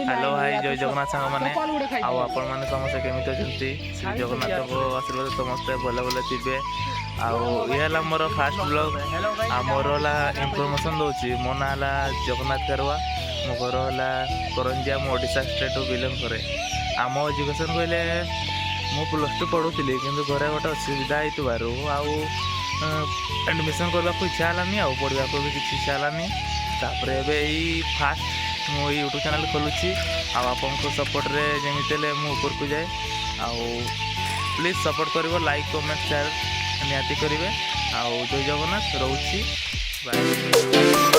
Hello भाई जय जगन्नाथ सांग मैंने आपण मैंने समस्ते केमी अच्छा श्री जगन्नाथ को आशीर्वाद समस्ते भले भले थे आला मोर फास्ट ब्लॉग मोर है इनफॉरमेशन दूसरी मो ना जगन्नाथ करवा मो घर है करंजिया मो ओडिशा स्टेट बिलंग करे आम एजुकेशन कहले मु +2 पढ़ुली कि घरे गोटे असुविधा हो एडमिशन करने को इच्छा है पढ़ा भी किसी इच्छा है फास्ट मु यूट्यूब चैनल खोलुची आपन सपोर्ट रे जमी ऊपर को जाए प्लीज सपोर्ट करिवो लाइक कमेंट शेयर निहाती करेंगे जय जगन्नाथ रोची बाय।